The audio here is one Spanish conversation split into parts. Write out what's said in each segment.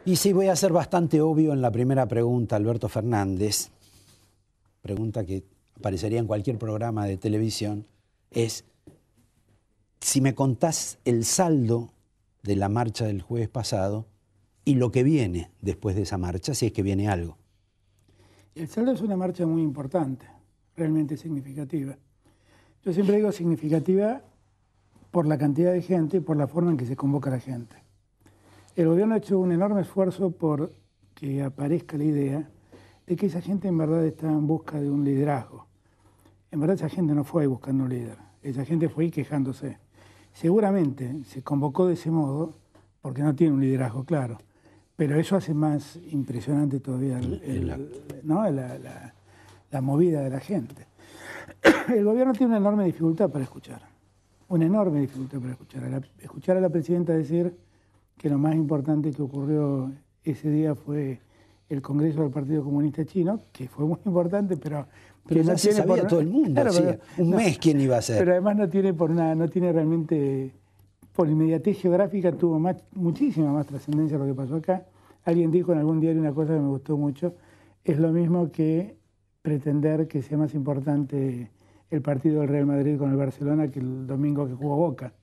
Y sí, voy a ser bastante obvio en la primera pregunta, Alberto Fernández. Pregunta que aparecería en cualquier programa de televisión. Es, si me contás el saldo de la marcha del jueves pasado y lo que viene después de esa marcha, si es que viene algo. El saldo es una marcha muy importante, realmente significativa. Yo siempre digo significativa por la cantidad de gente y por la forma en que se convoca a la gente. El gobierno ha hecho un enorme esfuerzo por que aparezca la idea de que esa gente en verdad está en busca de un liderazgo. En verdad esa gente no fue ahí buscando un líder, esa gente fue ahí quejándose. Seguramente se convocó de ese modo porque no tiene un liderazgo claro, pero eso hace más impresionante todavía la movida de la gente. El gobierno tiene una enorme dificultad para escuchar, una enorme dificultad para escuchar. Escuchar a la presidenta decir que lo más importante que ocurrió ese día fue el Congreso del Partido Comunista Chino, que fue muy importante, pero que no ya se sabía todo el mundo, claro, hacía un mes quién iba a ser. Pero además no tiene realmente, por inmediatez geográfica, tuvo muchísima más trascendencia lo que pasó acá. Alguien dijo en algún diario una cosa que me gustó mucho, es lo mismo que pretender que sea más importante el partido del Real Madrid con el Barcelona que el domingo que jugó Boca.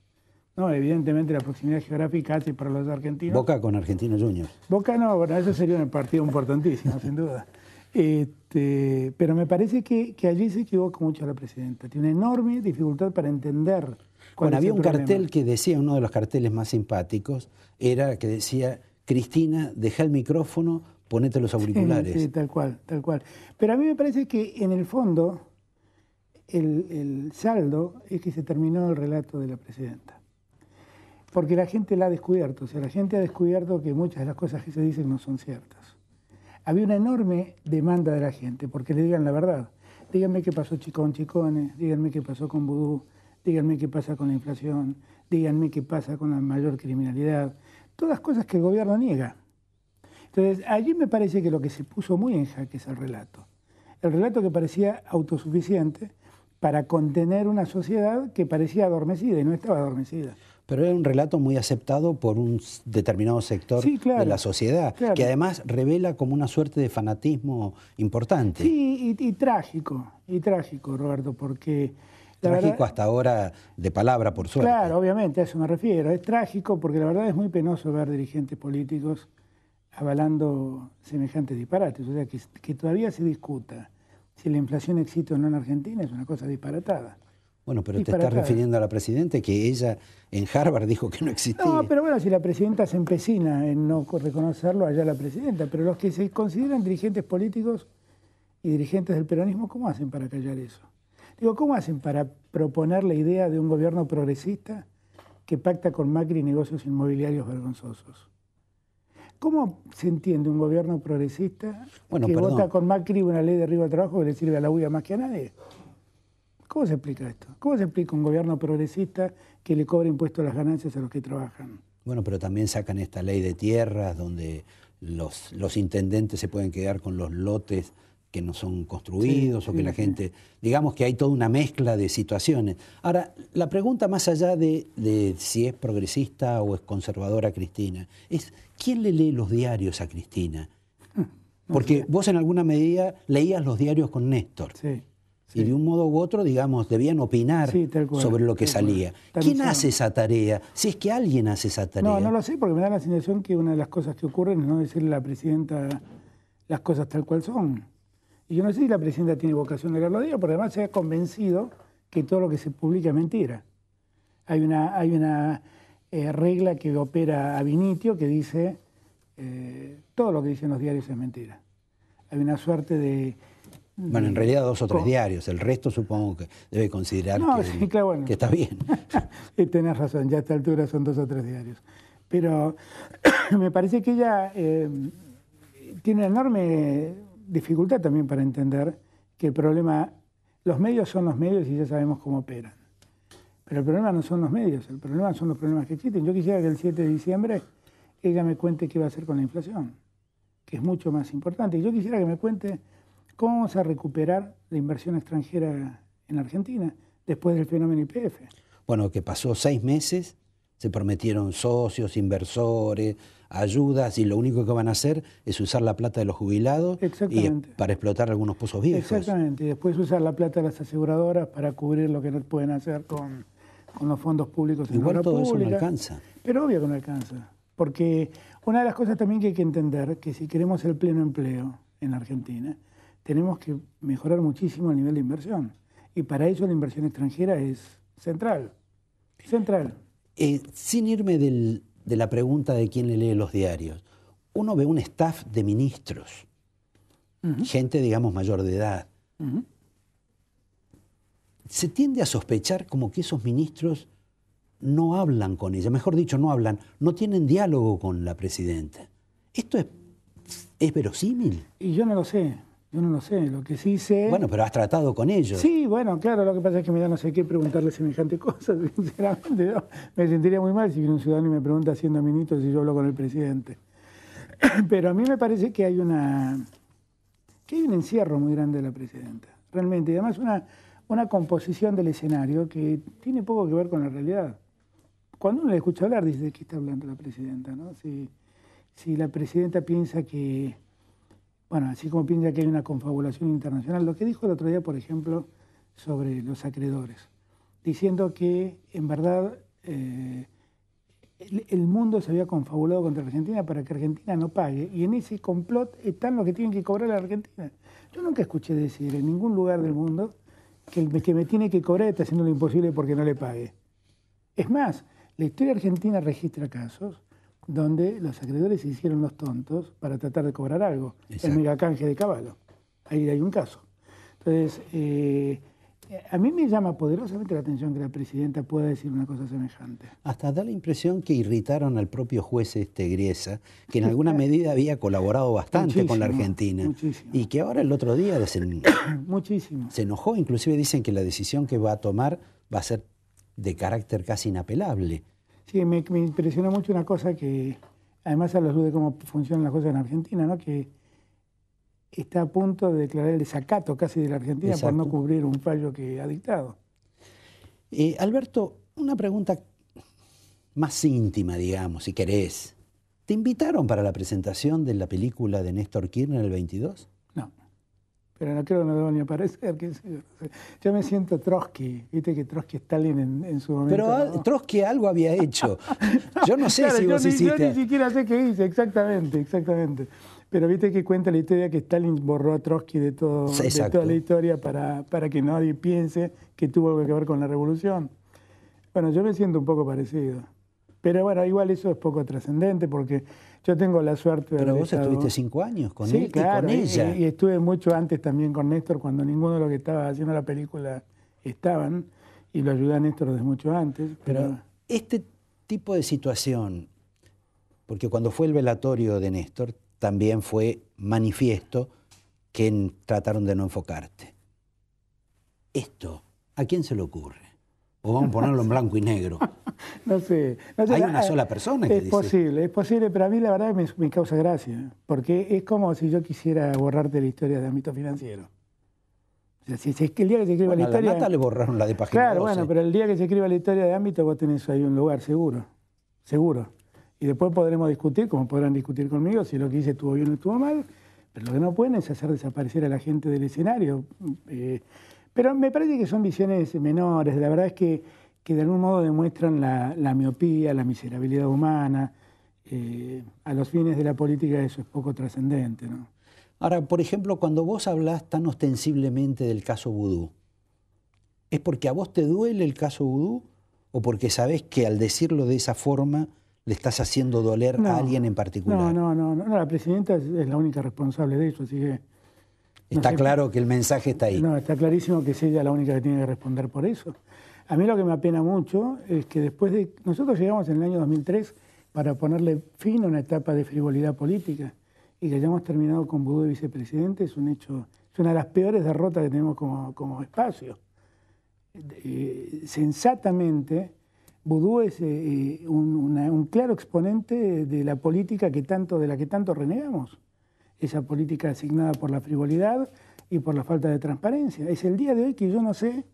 No, evidentemente la proximidad geográfica hace para los argentinos. Boca con Argentinos Juniors. Boca no, bueno, eso sería un partido importantísimo, sin duda. Pero me parece que allí se equivoca mucho la presidenta. Tiene una enorme dificultad para entender cuál Bueno, es había el un problema. cartel que decía, uno de los carteles más simpáticos, era que decía, Cristina, deja el micrófono, ponete los auriculares. Sí, tal cual, tal cual. Pero a mí me parece que en el fondo el saldo es que se terminó el relato de la presidenta. Porque la gente la ha descubierto, o sea, la gente ha descubierto que muchas de las cosas que se dicen no son ciertas. Había una enorme demanda de la gente, porque le digan la verdad. Díganme qué pasó con Chicones, díganme qué pasó con Vudú, díganme qué pasa con la inflación, díganme qué pasa con la mayor criminalidad. Todas cosas que el gobierno niega. Entonces, allí me parece que lo que se puso muy en jaque es el relato. El relato que parecía autosuficiente para contener una sociedad que parecía adormecida y no estaba adormecida. Pero era un relato muy aceptado por un determinado sector de la sociedad, que además revela como una suerte de fanatismo importante. Sí, y trágico, Roberto, porque... Trágico verdad, hasta ahora de palabra, por suerte. Claro, obviamente, a eso me refiero. Es trágico porque la verdad es muy penoso ver dirigentes políticos avalando semejantes disparates. O sea, que todavía se discuta si la inflación existe o no en Argentina es una cosa disparatada. Bueno, pero te estás refiriendo a la presidenta que ella en Harvard dijo que no existía. No, pero bueno, si la presidenta se empecina en no reconocerlo, allá la presidenta. Pero los que se consideran dirigentes políticos y dirigentes del peronismo, ¿cómo hacen para callar eso? Digo, ¿cómo hacen para proponer la idea de un gobierno progresista que pacta con Macri negocios inmobiliarios vergonzosos? ¿Cómo se entiende un gobierno progresista que vota con Macri una ley de arribo al trabajo que le sirve a la UIA más que a nadie? ¿Cómo se explica esto? ¿Cómo se explica un gobierno progresista que le cobra impuestos a las ganancias a los que trabajan? Bueno, pero también sacan esta ley de tierras donde los intendentes se pueden quedar con los lotes que no son construidos o que la gente... Digamos que hay toda una mezcla de situaciones. Ahora, la pregunta más allá de si es progresista o es conservadora Cristina, es ¿quién le lee los diarios a Cristina? Porque vos en alguna medida leías los diarios con Néstor. Sí. Y de un modo u otro, digamos, debían opinar sobre lo que salía. ¿Quién hace esa tarea? Si es que alguien hace esa tarea. No lo sé, porque me da la sensación que una de las cosas que ocurren es no decirle a la presidenta las cosas tal cual son. Y yo no sé si la presidenta tiene vocación de leer los diarios, porque además se ha convencido que todo lo que se publica es mentira. Hay una regla que opera ab initio que dice todo lo que dicen los diarios es mentira. Hay una suerte de... Bueno, en realidad 2 o 3 diarios, el resto supongo que debe considerar que está bien. Tenés razón, ya a esta altura son 2 o 3 diarios. Pero me parece que ella tiene una enorme dificultad también para entender que el problema, los medios son los medios y ya sabemos cómo operan. Pero el problema no son los medios, el problema son los problemas que existen. Yo quisiera que el 7 de diciembre ella me cuente qué va a hacer con la inflación, que es mucho más importante. Y yo quisiera que me cuente cómo vamos a recuperar la inversión extranjera en Argentina después del fenómeno YPF. Bueno, que pasó 6 meses, se prometieron socios, inversores, ayudas y lo único que van a hacer es usar la plata de los jubilados para explotar algunos pozos viejos. Exactamente, y después usar la plata de las aseguradoras para cubrir lo que no pueden hacer con los fondos públicos. Igual todo eso no alcanza. Pero obvio que no alcanza, porque una de las cosas también que hay que entender, que si queremos el pleno empleo en Argentina, tenemos que mejorar muchísimo el nivel de inversión. Y para eso la inversión extranjera es central. Central. Sin irme de la pregunta de quién le lee los diarios, uno ve un staff de ministros, gente, digamos, mayor de edad. Se tiende a sospechar como que esos ministros no hablan con ella, mejor dicho, no tienen diálogo con la presidenta. ¿Esto es verosímil? Y yo no lo sé. Lo que sí sé... Bueno, pero has tratado con ellos. Sí, bueno, claro, lo que pasa es que me da no sé qué preguntarle semejante cosa, sinceramente. Yo me sentiría muy mal si viene un ciudadano y me pregunta siendo ministro si yo hablo con el presidente. Pero a mí me parece que hay un encierro muy grande de la presidenta, realmente. Y además una composición del escenario que tiene poco que ver con la realidad. Cuando uno le escucha hablar, dice, ¿de qué está hablando la presidenta? ¿No? Si la presidenta piensa que... Bueno, así como piensa que hay una confabulación internacional, lo que dijo el otro día, por ejemplo, sobre los acreedores, diciendo que en verdad el mundo se había confabulado contra Argentina para que Argentina no pague, y en ese complot están los que tienen que cobrar a la Argentina. Yo nunca escuché decir en ningún lugar del mundo que el que me tiene que cobrar está haciendo lo imposible porque no le pague. Es más, la historia argentina registra casos donde los acreedores se hicieron los tontos para tratar de cobrar algo. Exacto. El megacanje de Caballo. Ahí hay un caso. Entonces, a mí me llama poderosamente la atención que la presidenta pueda decir una cosa semejante. Hasta da la impresión que irritaron al propio juez Griesa, que en alguna medida había colaborado bastante con la Argentina. Muchísimo. Y que ahora el otro día muchísimo. Se enojó, inclusive dicen que la decisión que va a tomar va a ser de carácter casi inapelable. Sí, me impresionó mucho una cosa que, además a la luz de cómo funcionan las cosas en Argentina, ¿no? Que está a punto de declarar el desacato casi de la Argentina. Exacto. Por no cubrir un fallo que ha dictado. Alberto, una pregunta más íntima, digamos, si querés. ¿Te invitaron para la presentación de la película de Néstor Kirchner el 22? No. Pero no creo que no debo ni aparecer. Yo me siento Trotsky, viste que Trotsky Stalin en su momento. Pero ¿no? Trotsky algo había hecho. Yo no sé claro, si vos hiciste. Yo ni siquiera sé qué hice, exactamente. Pero viste que cuenta la historia que Stalin borró a Trotsky de toda la historia para que nadie piense que tuvo algo que ver con la revolución. Bueno, yo me siento un poco parecido. Pero bueno, igual eso es poco trascendente porque yo tengo la suerte de... Pero vos estuviste 5 años con él, claro, y con ella. Y estuve mucho antes también con Néstor, cuando ninguno de los que estaba haciendo la película estaban, y lo ayudé a Néstor desde mucho antes. Pero este tipo de situación, porque cuando fue el velatorio de Néstor, también fue manifiesto que trataron de no enfocarte. Esto, ¿a quién se le ocurre? O vamos a ponerlo en blanco y negro. No sé. Hay una sola persona que dice... Es posible, pero a mí la verdad me causa gracia, porque es como si yo quisiera borrarte la historia de ámbito financiero. O sea, si es que el día que se escriba la historia... A la Nata le borraron la de página Claro, 12. bueno, pero el día que se escriba la historia de ámbito vos tenés ahí un lugar seguro. Y después podremos discutir, como podrán discutir conmigo, si lo que hice estuvo bien o estuvo mal, pero lo que no pueden es hacer desaparecer a la gente del escenario. Pero me parece que son visiones menores. La verdad es que de algún modo demuestran la miopía, la miserabilidad humana. A los fines de la política eso es poco trascendente, ¿no? Ahora, por ejemplo, cuando vos hablás tan ostensiblemente del caso Vudú, ¿es porque a vos te duele el caso Vudú o porque sabés que al decirlo de esa forma le estás haciendo doler a alguien en particular? No, la presidenta es la única responsable de eso, así que... Está claro que el mensaje está ahí. No, está clarísimo que es ella la única que tiene que responder por eso. A mí lo que me apena mucho es que después de... Nosotros llegamos en el año 2003 para ponerle fin a una etapa de frivolidad política y que hayamos terminado con Vudú de vicepresidente es un hecho, es una de las peores derrotas que tenemos como espacio. Sensatamente, Vudú es un claro exponente de la política de la que tanto renegamos. Esa política asignada por la frivolidad y por la falta de transparencia. Es el día de hoy que yo no sé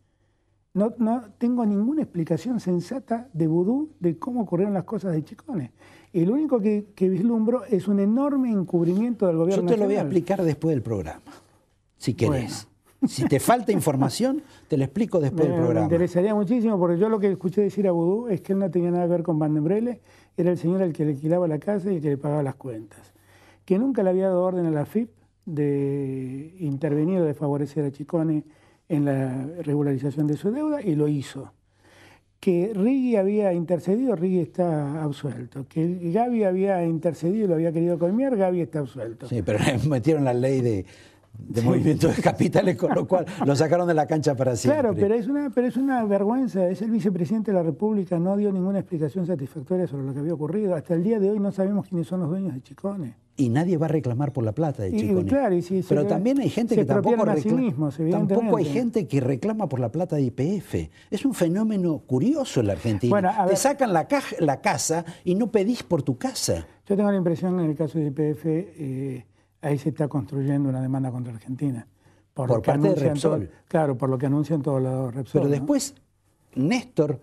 No tengo ninguna explicación sensata de vudú de cómo ocurrieron las cosas de Chicones. Y lo único que vislumbro es un enorme encubrimiento del gobierno nacional. Yo te lo voy a nacional. explicar después del programa, si querés. Bueno. Si te falta información, te lo explico después del programa. Me interesaría muchísimo, porque yo lo que escuché decir a Vudú es que él no tenía nada que ver con Van den Brele, era el señor al que le alquilaba la casa y el que le pagaba las cuentas. Que nunca le había dado orden a la FIP de intervenir o de favorecer a Chicone en la regularización de su deuda, y lo hizo. Que Rigui había intercedido, Rigui está absuelto. Que Gavi había intercedido y lo había querido coimear, Gavi está absuelto. Sí, pero le metieron la ley de movimiento de capitales, con lo cual lo sacaron de la cancha para siempre. Claro, pero es una vergüenza. Es el vicepresidente de la República, no dio ninguna explicación satisfactoria sobre lo que había ocurrido. Hasta el día de hoy no sabemos quiénes son los dueños de Chicone. Y nadie va a reclamar por la plata de Chicone. Claro, pero también hay gente que tampoco reclama. Tampoco hay gente que reclama por la plata de YPF. Es un fenómeno curioso en la Argentina. Bueno, te sacan la casa y no pedís por tu casa. Yo tengo la impresión en el caso de YPF, ahí se está construyendo una demanda contra Argentina. Por parte de Repsol. Claro, por lo que anuncian todos los Repsol. Pero después Néstor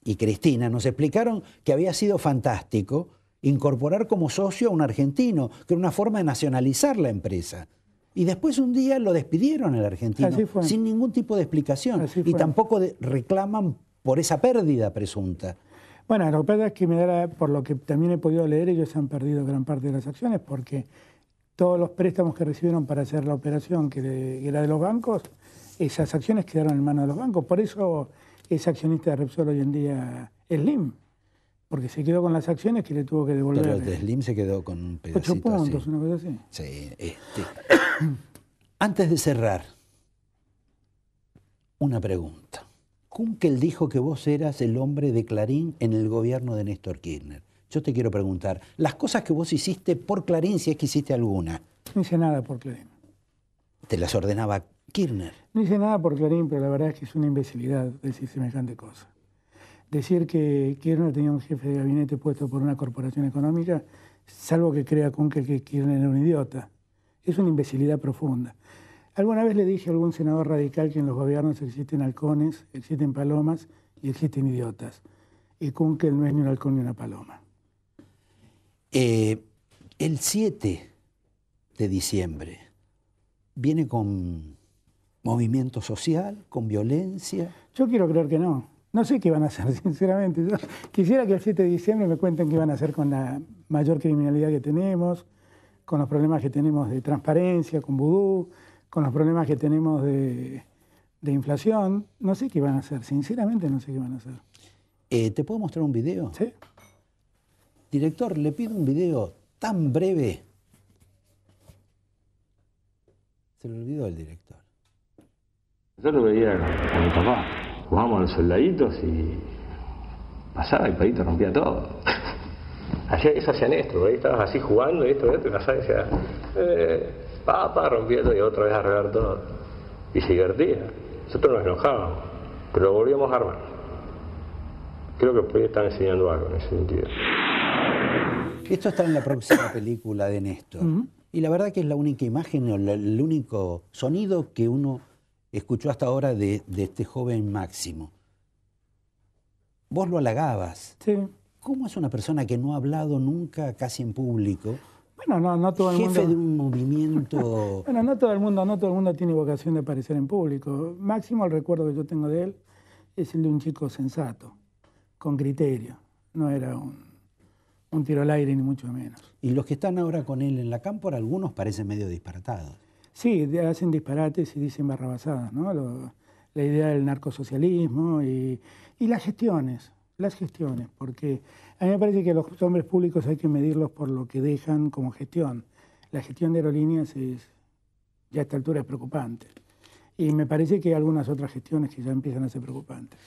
y Cristina nos explicaron que había sido fantástico incorporar como socio a un argentino, que era una forma de nacionalizar la empresa. Y después un día lo despidieron al argentino, sin ningún tipo de explicación. Y tampoco reclaman por esa pérdida presunta. Bueno, lo que pasa es que por lo que también he podido leer, ellos han perdido gran parte de las acciones, porque todos los préstamos que recibieron para hacer la operación, que era de los bancos, esas acciones quedaron en manos de los bancos. Por eso es accionista de Repsol hoy en día Slim. Porque se quedó con las acciones que le tuvo que devolver. Pero de Slim se quedó con un pedacito 8 puntos, así. Una cosa así. Sí, Antes de cerrar, una pregunta. Kunkel dijo que vos eras el hombre de Clarín en el gobierno de Néstor Kirchner. Yo te quiero preguntar, las cosas que vos hiciste por Clarín, si es que hiciste alguna. No hice nada por Clarín. ¿Te las ordenaba Kirchner? No hice nada por Clarín, pero la verdad es que es una imbecilidad decir semejante cosa. Decir que Kirchner tenía un jefe de gabinete puesto por una corporación económica, salvo que crea Kunkel que Kirchner era un idiota. Es una imbecilidad profunda. Alguna vez le dije a algún senador radical que en los gobiernos existen halcones, existen palomas y existen idiotas. Y Kunkel no es ni un halcón ni una paloma. El 7 de diciembre viene con movimiento social, con violencia. Yo quiero creer que no. No sé qué van a hacer, sinceramente. Yo quisiera que el 7 de diciembre me cuenten qué van a hacer con la mayor criminalidad que tenemos, con los problemas que tenemos de transparencia, con vudú, con los problemas que tenemos de inflación. No sé qué van a hacer, sinceramente no sé qué van a hacer. ¿Te puedo mostrar un video? Sí. Director, le pido un video tan breve. Se lo olvidó el director. Yo lo veía a mi papá. Jugábamos a los soldaditos y pasaba y el palito rompía todo. Eso hacía Néstor, ahí estabas así jugando y esto y pasaba y decía, rompía todo y otra vez a arreglar todo. Y se divertía. Nosotros nos enojábamos, pero lo volvíamos a armar. Creo que por ahí están enseñando algo en ese sentido. Esto está en la próxima película de Néstor. Y la verdad que es la única imagen o el único sonido que uno escuchó hasta ahora de este joven Máximo. Vos lo halagabas. Sí. ¿Cómo es una persona que no ha hablado nunca casi en público? Bueno, no todo el mundo. Jefe de un movimiento. Bueno, no todo el mundo tiene vocación de aparecer en público. Máximo, el recuerdo que yo tengo de él es el de un chico sensato, con criterio. No era un tiro al aire ni mucho menos. Y los que están ahora con él en la cámpora, algunos parecen medio disparatados. Sí, hacen disparates y dicen barrabasadas, ¿no? La idea del narcosocialismo y las gestiones, porque a mí me parece que los hombres públicos hay que medirlos por lo que dejan como gestión. La gestión de aerolíneas ya a esta altura es preocupante. Y me parece que hay algunas otras gestiones que ya empiezan a ser preocupantes.